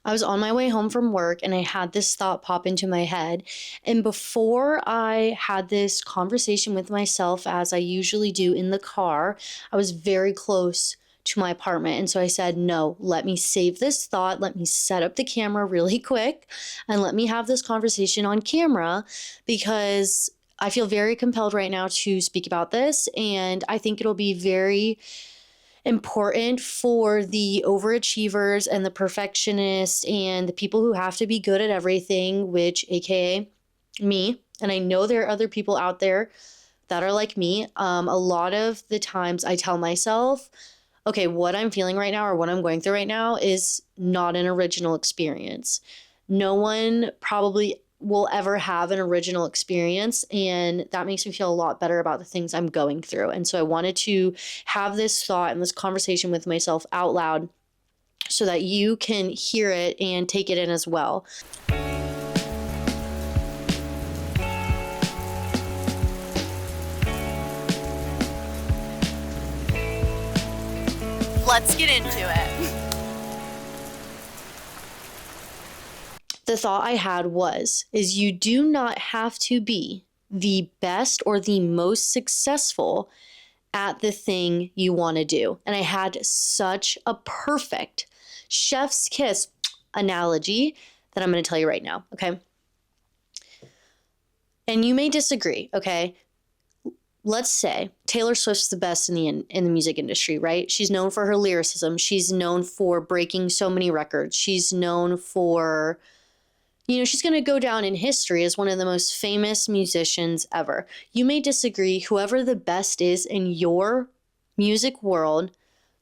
I was on my way home from work and I had this thought pop into my head. And before I had this conversation with myself, as I usually do in the car, I was very close to my apartment. And so I said, no, let me save this thought. Let me set up the camera really quick and let me have this conversation on camera because I feel very compelled right now to speak about this. And I think it'll be very important for the overachievers and the perfectionists and the people who have to be good at everything, which AKA me. And I know there are other people out there that are like me. A lot of the times I tell myself, okay, what I'm feeling right now or what I'm going through right now is not an original experience. No one probably will ever have an original experience, and that makes me feel a lot better about the things I'm going through. And so I wanted to have this thought and this conversation with myself out loud so that you can hear it and take it in as well. Let's get into it. The thought I had is you do not have to be the best or the most successful at the thing you want to do. And I had such a perfect chef's kiss analogy that I'm going to tell you right now, okay? And you may disagree, okay? Let's say Taylor Swift's the best in the music industry, right? She's known for her lyricism. She's known for breaking so many records. She's known for, she's going to go down in history as one of the most famous musicians ever. You may disagree. Whoever the best is in your music world,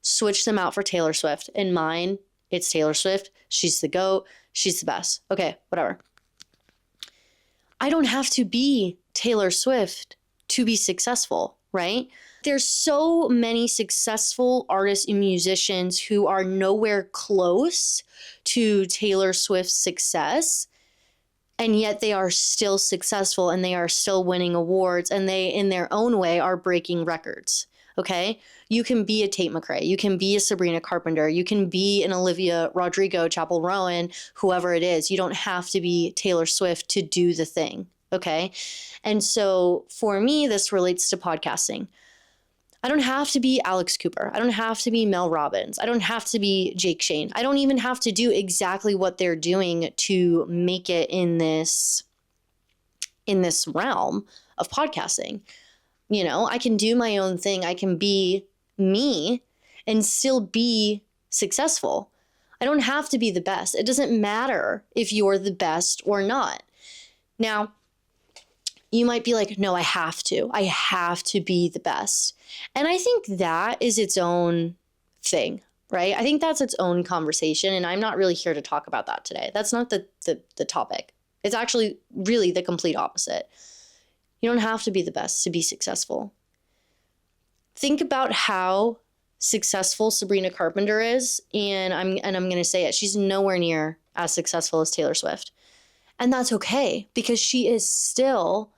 switch them out for Taylor Swift. In mine, it's Taylor Swift. She's the GOAT. She's the best. Okay, whatever. I don't have to be Taylor Swift to be successful, right? There's so many successful artists and musicians who are nowhere close to Taylor Swift's success, and yet they are still successful and they are still winning awards and they, in their own way, are breaking records, okay? You can be a Tate McRae, you can be a Sabrina Carpenter, you can be an Olivia Rodrigo, Chappell Rowan, whoever it is. You don't have to be Taylor Swift to do the thing, okay? And so for me, this relates to podcasting. I don't have to be Alex Cooper. I don't have to be Mel Robbins. I don't have to be Jake Shane. I don't even have to do exactly what they're doing to make it in this realm of podcasting. I can do my own thing. I can be me and still be successful. I don't have to be the best. It doesn't matter if you're the best or not. Now, you might be like, no, I have to be the best. And I think that is its own thing, right? I think that's its own conversation. And I'm not really here to talk about that today. That's not the topic. It's actually really the complete opposite. You don't have to be the best to be successful. Think about how successful Sabrina Carpenter is. And I'm going to say it. She's nowhere near as successful as Taylor Swift. And that's okay because she is still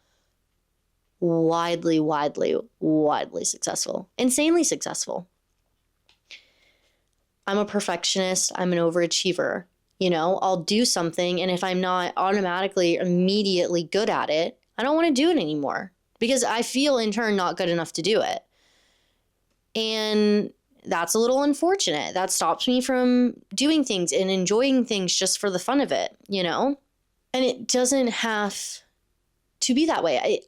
widely successful, insanely successful. I'm a perfectionist. I'm an overachiever. I'll do something, and if I'm not automatically, immediately good at it, I don't want to do it anymore because I feel in turn not good enough to do it. And that's a little unfortunate. That stops me from doing things and enjoying things just for the fun of it, And it doesn't have to be that way.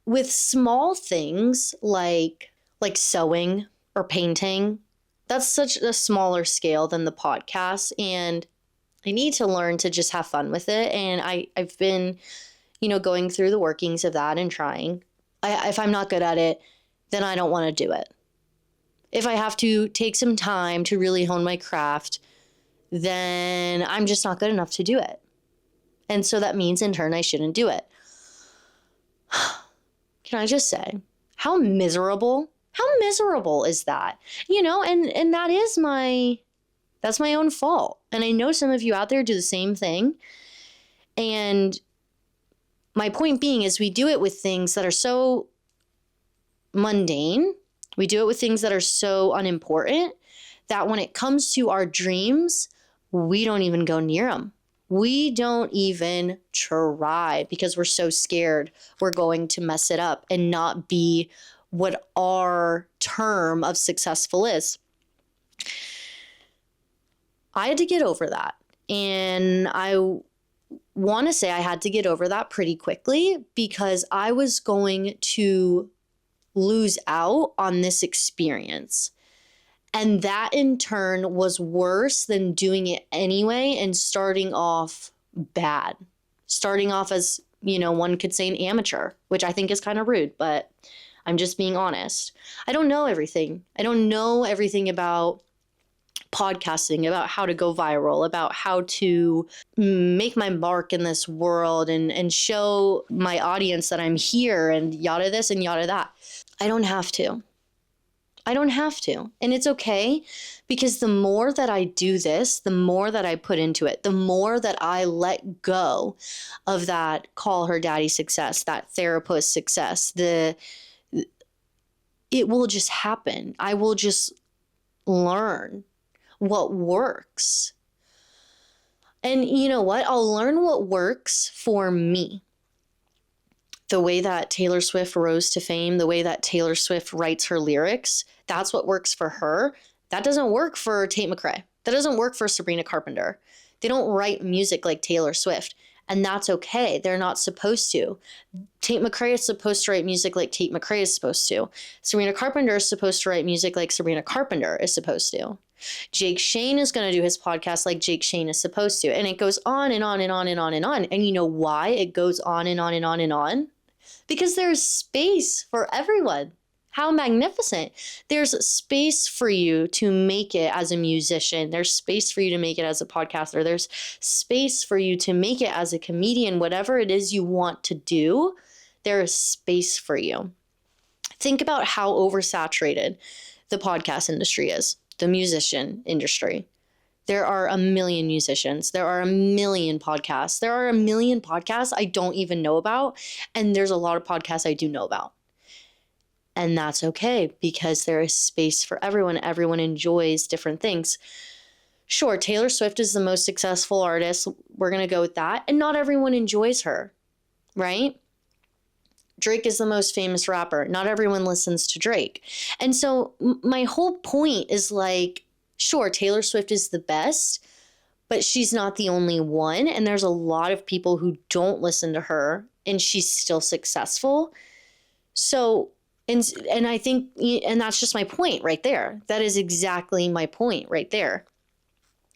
With small things like sewing or painting, that's such a smaller scale than the podcast. And I need to learn to just have fun with it. And I've been, going through the workings of that and trying. If I'm not good at it, then I don't want to do it. If I have to take some time to really hone my craft, then I'm just not good enough to do it. And so that means in turn, I shouldn't do it. Can I just say, how miserable is that? And that's my own fault. And I know some of you out there do the same thing. And my point being is we do it with things that are so mundane. We do it with things that are so unimportant that when it comes to our dreams, we don't even go near them. We don't even try because we're so scared we're going to mess it up and not be what our term of successful is. I had to get over that. And I want to say I had to get over that pretty quickly because I was going to lose out on this experience. And that in turn was worse than doing it anyway and starting off bad. Starting off as, one could say an amateur, which I think is kind of rude, but I'm just being honest. I don't know everything. I don't know everything about podcasting, about how to go viral, about how to make my mark in this world and show my audience that I'm here and yada this and yada that. I don't have to. And it's okay because the more that I do this, the more that I put into it, the more that I let go of that call her daddy success, that therapist success, it will just happen. I will just learn what works. And you know what? I'll learn what works for me. The way that Taylor Swift rose to fame, the way that Taylor Swift writes her lyrics, that's what works for her. That doesn't work for Tate McRae. That doesn't work for Sabrina Carpenter. They don't write music like Taylor Swift, and that's okay. They're not supposed to. Tate McRae is supposed to write music like Tate McRae is supposed to. Sabrina Carpenter is supposed to write music like Sabrina Carpenter is supposed to. Jake Shane is going to do his podcast like Jake Shane is supposed to. And it goes on and on and on and on and on. And you know why it goes on and on and on and on? Because there's space for everyone. How magnificent. There's space for you to make it as a musician. There's space for you to make it as a podcaster. There's space for you to make it as a comedian. Whatever it is you want to do, there is space for you. Think about how oversaturated the podcast industry is, the musician industry. There are a million musicians. There are a million podcasts. There are a million podcasts I don't even know about. And there's a lot of podcasts I do know about. And that's okay because there is space for everyone. Everyone enjoys different things. Sure, Taylor Swift is the most successful artist. We're going to go with that. And not everyone enjoys her, right? Drake is the most famous rapper. Not everyone listens to Drake. And so my whole point is like, sure, Taylor Swift is the best, but she's not the only one. And there's a lot of people who don't listen to her and she's still successful. So, and I think, and that's just my point right there. That is exactly my point right there.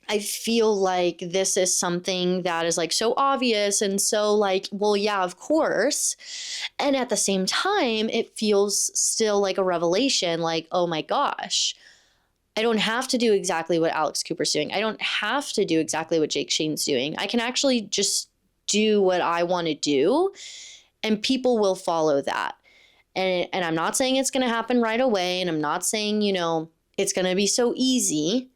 I feel like this is something that is like so obvious and so like, well, yeah, of course. And at the same time, it feels still like a revelation, like, oh my gosh, I don't have to do exactly what Alex Cooper's doing. I don't have to do exactly what Jake Shane's doing. I can actually just do what I want to do and people will follow that. And I'm not saying it's going to happen right away. And I'm not saying, it's going to be so easy.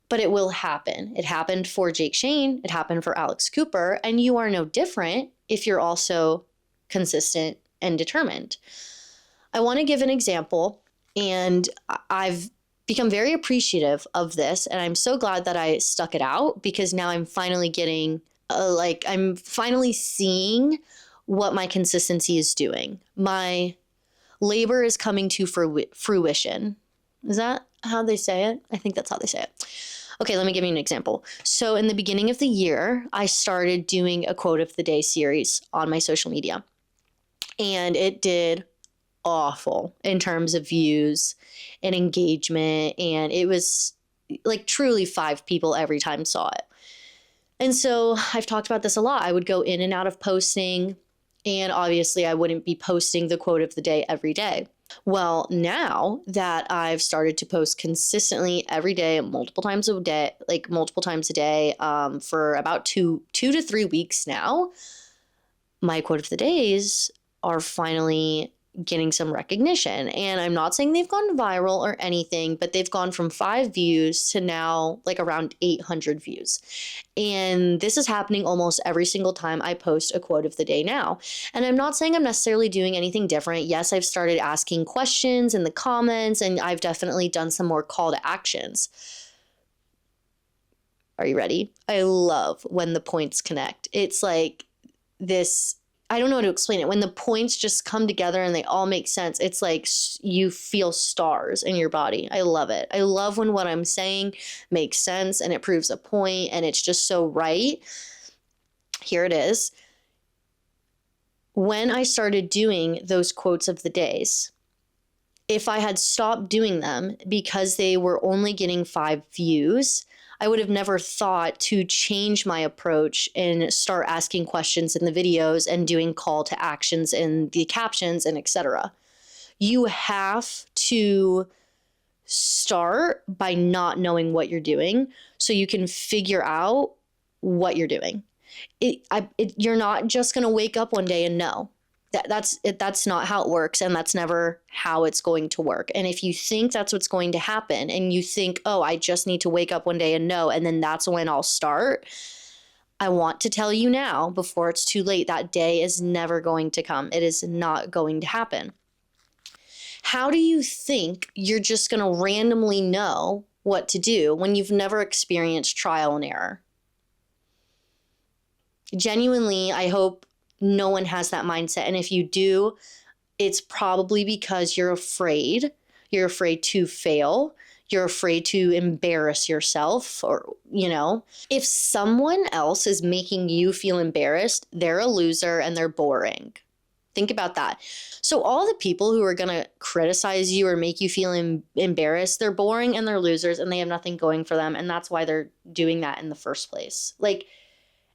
But it will happen. It happened for Jake Shane. It happened for Alex Cooper. And you are no different if you're also consistent and determined. I want to give an example. And I've become very appreciative of this. And I'm so glad that I stuck it out because now I'm finally getting, I'm finally seeing what my consistency is doing. My labor is coming to fruition. Is that how they say it? I think that's how they say it. Okay, let me give you an example. So in the beginning of the year, I started doing a quote of the day series on my social media. And it did awful in terms of views and engagement. And it was like truly 5 people every time saw it. And so I've talked about this a lot. I would go in and out of posting. And obviously I wouldn't be posting the quote of the day every day. Well, now that I've started to post consistently every day, multiple times a day, for about two to 3 weeks now, my quote of the days are finally getting some recognition. And I'm not saying they've gone viral or anything, but they've gone from 5 views to now like around 800 views. And this is happening almost every single time I post a quote of the day now. And I'm not saying I'm necessarily doing anything different. Yes, I've started asking questions in the comments, and I've definitely done some more call to actions. Are you ready? I love when the points connect. It's like this, I don't know how to explain it. When the points just come together and they all make sense, it's like you feel stars in your body. I love it. I love when what I'm saying makes sense and it proves a point and it's just so right. Here it is. When I started doing those quotes of the days, if I had stopped doing them because they were only getting 5 views, I would have never thought to change my approach and start asking questions in the videos and doing call to actions in the captions and etc. You have to start by not knowing what you're doing so you can figure out what you're doing. You're not just going to wake up one day and know. That's not how it works, and that's never how it's going to work. And if you think that's what's going to happen and you think, oh, I just need to wake up one day and know, and then that's when I'll start, I want to tell you now, before it's too late, that day is never going to come. It is not going to happen. How do you think you're just going to randomly know what to do when you've never experienced trial and error? Genuinely, I hope no one has that mindset. And if you do, it's probably because you're afraid. You're afraid to fail. You're afraid to embarrass yourself, or, if someone else is making you feel embarrassed, they're a loser and they're boring. Think about that. So all the people who are going to criticize you or make you feel embarrassed, they're boring and they're losers and they have nothing going for them. And that's why they're doing that in the first place.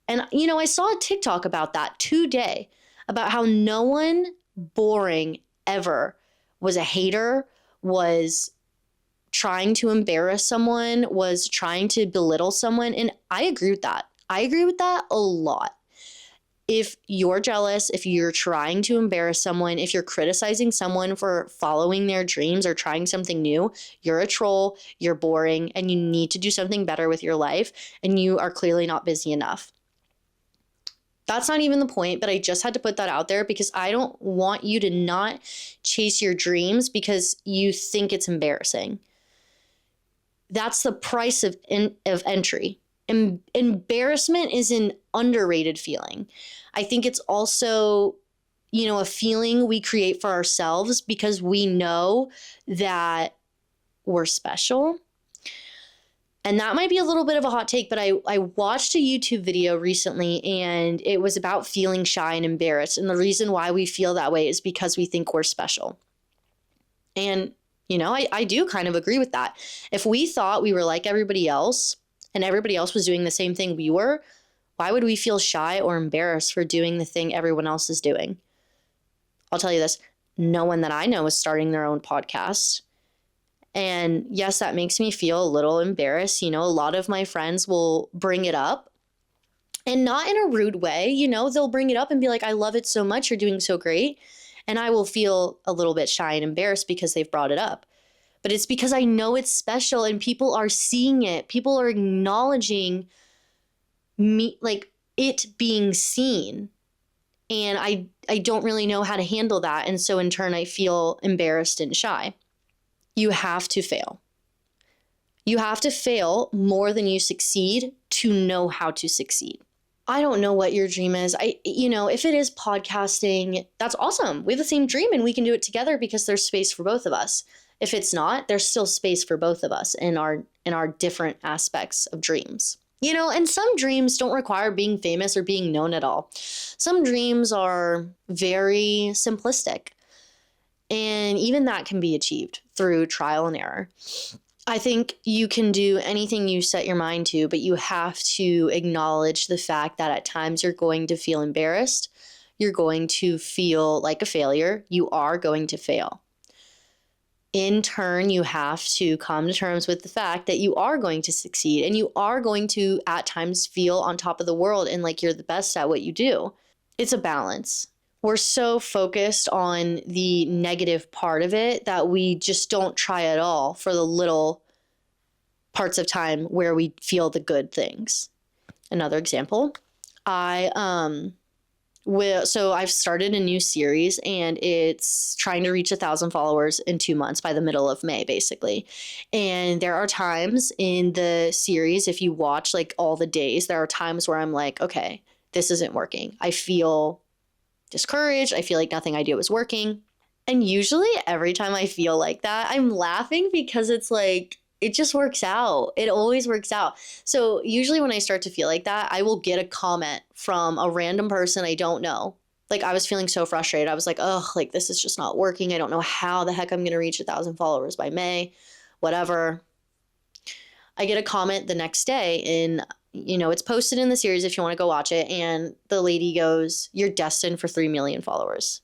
And, I saw a TikTok about that today, about how no one boring ever was a hater, was trying to embarrass someone, was trying to belittle someone. And I agree with that. I agree with that a lot. If you're jealous, if you're trying to embarrass someone, if you're criticizing someone for following their dreams or trying something new, you're a troll, you're boring, and you need to do something better with your life, and you are clearly not busy enough. That's not even the point, but I just had to put that out there because I don't want you to not chase your dreams because you think it's embarrassing. That's the price of entry. Embarrassment is an underrated feeling. I think it's also, a feeling we create for ourselves because we know that we're special. And that might be a little bit of a hot take, but I watched a YouTube video recently and it was about feeling shy and embarrassed. And the reason why we feel that way is because we think we're special. And, I do kind of agree with that. If we thought we were like everybody else and everybody else was doing the same thing we were, why would we feel shy or embarrassed for doing the thing everyone else is doing? I'll tell you this, no one that I know is starting their own podcast. And yes, that makes me feel a little embarrassed. A lot of my friends will bring it up and not in a rude way. They'll bring it up and be like, I love it so much. You're doing so great. And I will feel a little bit shy and embarrassed because they've brought it up. But it's because I know it's special and people are seeing it. People are acknowledging me, like it being seen. And I don't really know how to handle that. And so in turn, I feel embarrassed and shy. You have to fail. You have to fail more than you succeed to know how to succeed. I don't know what your dream is. If it is podcasting, that's awesome. We have the same dream and we can do it together because there's space for both of us. If it's not, there's still space for both of us in our different aspects of dreams. And some dreams don't require being famous or being known at all. Some dreams are very simplistic. And even that can be achieved through trial and error. I think you can do anything you set your mind to, but you have to acknowledge the fact that at times you're going to feel embarrassed. You're going to feel like a failure. You are going to fail. In turn, you have to come to terms with the fact that you are going to succeed and you are going to at times feel on top of the world and like you're the best at what you do. It's a balance. We're so focused on the negative part of it that we just don't try at all for the little parts of time where we feel the good things. Another example, I So I've started a new series and it's trying to reach 1,000 followers in 2 months by the middle of May, basically. And there are times in the series, if you watch like all the days, there are times where I'm like, okay, this isn't working. I feel discouraged. I feel like nothing I do is working. And usually every time I feel like that, I'm laughing because it's like, it just works out. It always works out. So usually when I start to feel like that, I will get a comment from a random person I don't know. Like I was feeling so frustrated. I was like, oh, like this is just not working. I don't know how the heck I'm going to reach 1,000 followers by May, whatever. I get a comment the next day and, it's posted in the series if you want to go watch it. And the lady goes, you're destined for 3 million followers.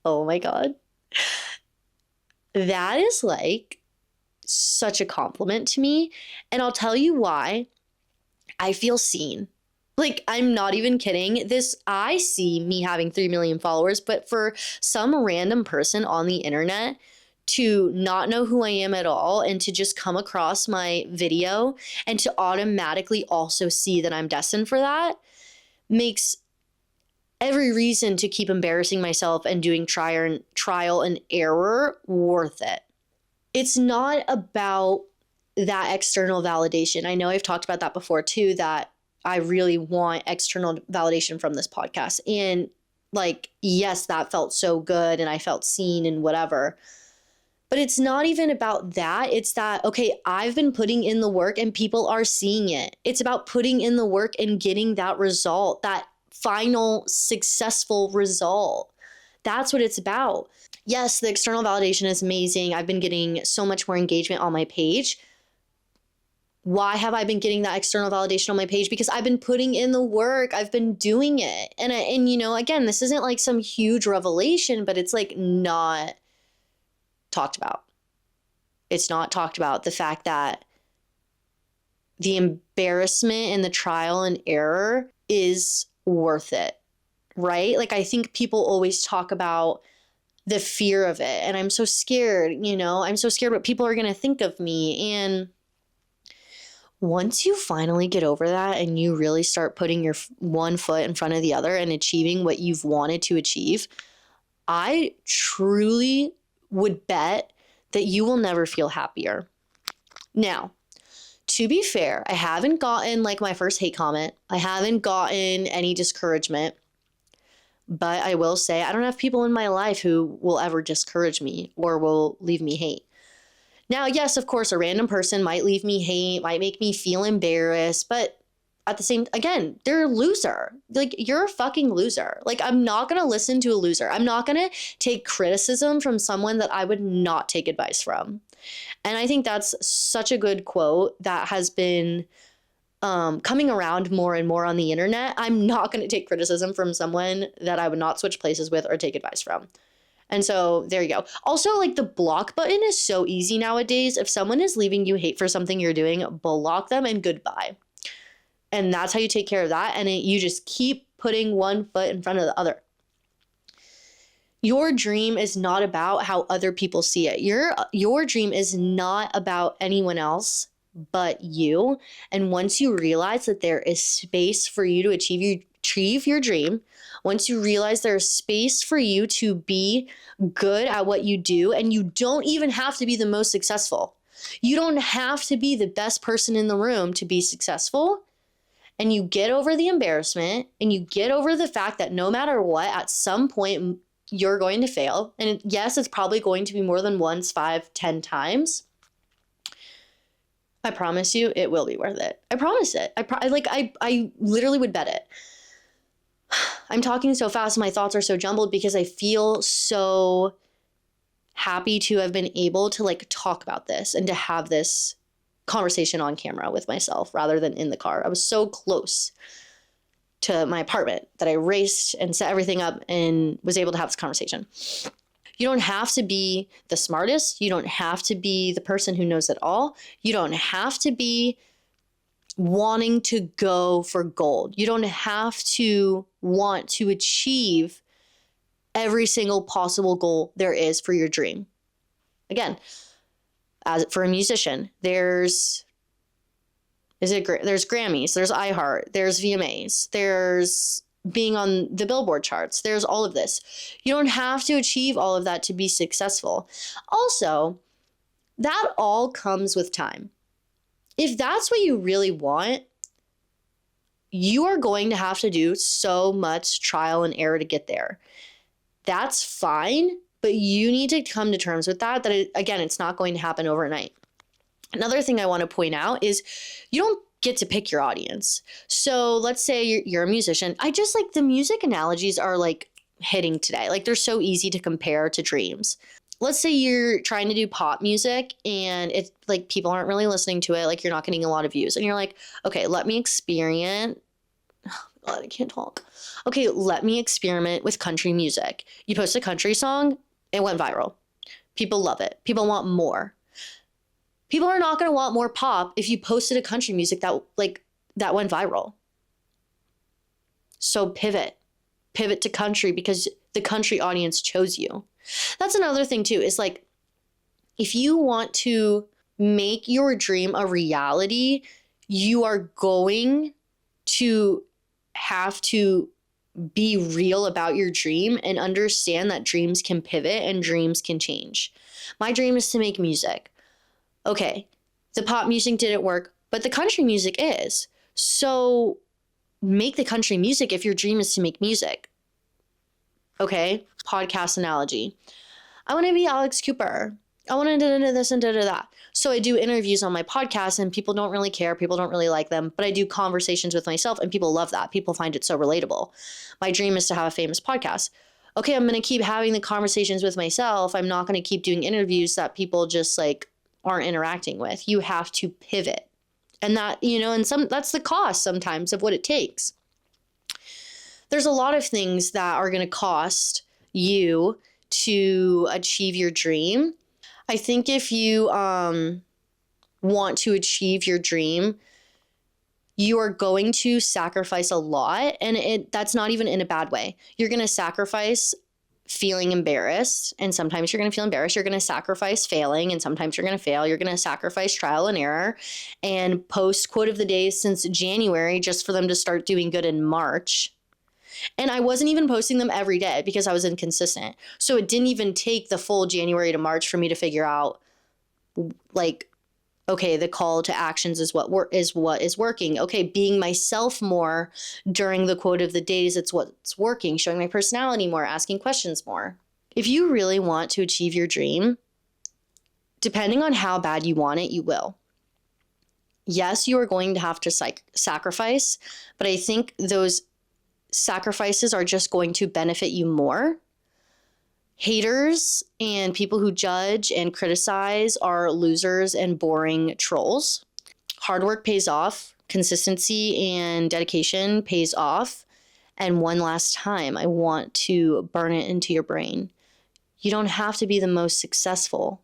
Oh my God. That is like such a compliment to me. And I'll tell you why. I feel seen. Like, I'm not even kidding. I see me having 3 million followers, but for some random person on the internet to not know who I am at all and to just come across my video and to automatically also see that I'm destined for that makes every reason to keep embarrassing myself and doing trial and error worth it. It's not about that external validation. I know I've talked about that before too, that I really want external validation from this podcast. And like, yes, that felt so good and I felt seen and whatever. But it's not even about that. It's that, okay, I've been putting in the work and people are seeing it. It's about putting in the work and getting that result, that final successful result. That's what it's about. Yes, the external validation is amazing. I've been getting so much more engagement on my page. Why have I been getting that external validation on my page? Because I've been putting in the work. I've been doing it. And again, this isn't like some huge revelation, but it's like not talked about. It's not talked about. The fact that the embarrassment and the trial and error is worth it, right? Like I think people always talk about the fear of it. And I'm so scared, I'm so scared what people are going to think of me. And once you finally get over that and you really start putting your one foot in front of the other and achieving what you've wanted to achieve, I truly would bet that you will never feel happier. Now, to be fair, I haven't gotten like my first hate comment. I haven't gotten any discouragement. But I will say I don't have people in my life who will ever discourage me or will leave me hate. Now, yes, of course, a random person might leave me hate, might make me feel embarrassed, but at the same, again, they're a loser. Like, you're a fucking loser. Like, I'm not going to listen to a loser. I'm not going to take criticism from someone that I would not take advice from. And I think that's such a good quote that has been coming around more and more on the internet. I'm not going to take criticism from someone that I would not switch places with or take advice from. And so there you go. Also, like the block button is so easy nowadays. If someone is leaving you hate for something you're doing, block them and goodbye. And that's how you take care of that. And you just keep putting one foot in front of the other. Your dream is not about how other people see it. Your dream is not about anyone else but you. And once you realize that there is space for you to achieve your dream, once you realize there's space for you to be good at what you do, and you don't even have to be the most successful. You don't have to be the best person in the room to be successful. And you get over the embarrassment and you get over the fact that no matter what, at some point you're going to fail. And yes, it's probably going to be more than once, 5, 10 times. I promise you, it will be worth it. I promise it. I literally would bet it. I'm talking so fast, my thoughts are so jumbled because I feel so happy to have been able to like talk about this and to have this conversation on camera with myself rather than in the car. I was so close to my apartment that I raced and set everything up and was able to have this conversation. You don't have to be the smartest. You don't have to be the person who knows it all. You don't have to be wanting to go for gold. You don't have to want to achieve every single possible goal there is for your dream. Again, as for a musician, there's There's Grammys, there's iHeart, there's VMAs, there's being on the Billboard charts, there's all of this. You don't have to achieve all of that to be successful. Also, that all comes with time. If that's what you really want, you are going to have to do so much trial and error to get there. That's fine, but you need to come to terms with that again, it's not going to happen overnight. Another thing I want to point out is you don't get to pick your audience. So let's say you're a musician. I just like the music analogies are like hitting today. Like they're so easy to compare to dreams. Let's say you're trying to do pop music and it's like people aren't really listening to it. Like you're not getting a lot of views and you're like, okay, let me experiment. Oh God, I can't talk. Okay, let me experiment with country music. You post a country song, it went viral. People love it. People want more. People are not going to want more pop if you posted a country music that went viral. So pivot to country because the country audience chose you. That's another thing too, is like, if you want to make your dream a reality, you are going to have to be real about your dream and understand that dreams can pivot and dreams can change. My dream is to make music. Okay, the pop music didn't work, but the country music is. So make the country music if your dream is to make music. Okay, podcast analogy. I want to be Alex Cooper. I want to do this and do that. So I do interviews on my podcast and people don't really care. People don't really like them, but I do conversations with myself and people love that. People find it so relatable. My dream is to have a famous podcast. Okay, I'm going to keep having the conversations with myself. I'm not going to keep doing interviews that people just like aren't interacting with. You have to pivot. And that, and that's the cost sometimes of what it takes. There's a lot of things that are going to cost you to achieve your dream. I think if you want to achieve your dream, you are going to sacrifice a lot, and that's not even in a bad way. You're going to sacrifice feeling embarrassed, and sometimes you're going to feel embarrassed. You're going to sacrifice failing, and sometimes you're going to fail. You're going to sacrifice trial and error and post quote of the day since January just for them to start doing good in March. And I wasn't even posting them every day because I was inconsistent. So it didn't even take the full January to March for me to figure out, like, okay, the call to actions is what is working. Okay, being myself more during the quote of the days, it's what's working. Showing my personality more, asking questions more. If you really want to achieve your dream, depending on how bad you want it, you will. Yes, you are going to have to sacrifice, but I think those sacrifices are just going to benefit you more. Haters and people who judge and criticize are losers and boring trolls. Hard work pays off. Consistency and dedication pays off. And one last time, I want to burn it into your brain. You don't have to be the most successful,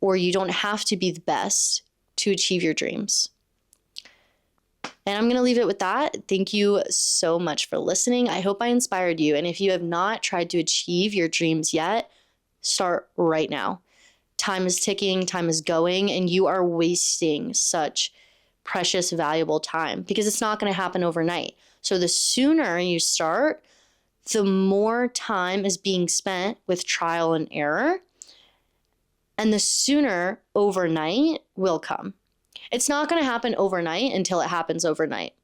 or you don't have to be the best to achieve your dreams. And I'm going to leave it with that. Thank you so much for listening. I hope I inspired you. And if you have not tried to achieve your dreams yet, start right now. Time is ticking, time is going, and you are wasting such precious, valuable time because it's not going to happen overnight. So the sooner you start, the more time is being spent with trial and error, and the sooner overnight will come. It's not going to happen overnight until it happens overnight.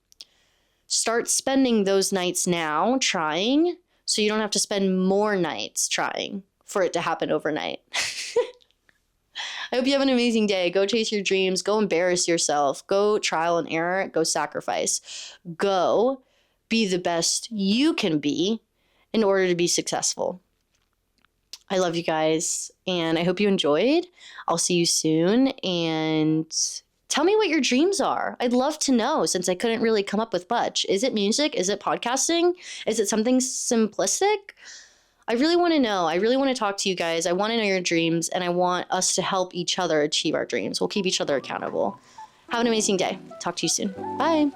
Start spending those nights now trying so you don't have to spend more nights trying for it to happen overnight. I hope you have an amazing day. Go chase your dreams. Go embarrass yourself. Go trial and error. Go sacrifice. Go be the best you can be in order to be successful. I love you guys, and I hope you enjoyed. I'll see you soon, and tell me what your dreams are. I'd love to know since I couldn't really come up with much. Is it music? Is it podcasting? Is it something simplistic? I really want to know. I really want to talk to you guys. I want to know your dreams, and I want us to help each other achieve our dreams. We'll keep each other accountable. Have an amazing day. Talk to you soon. Bye.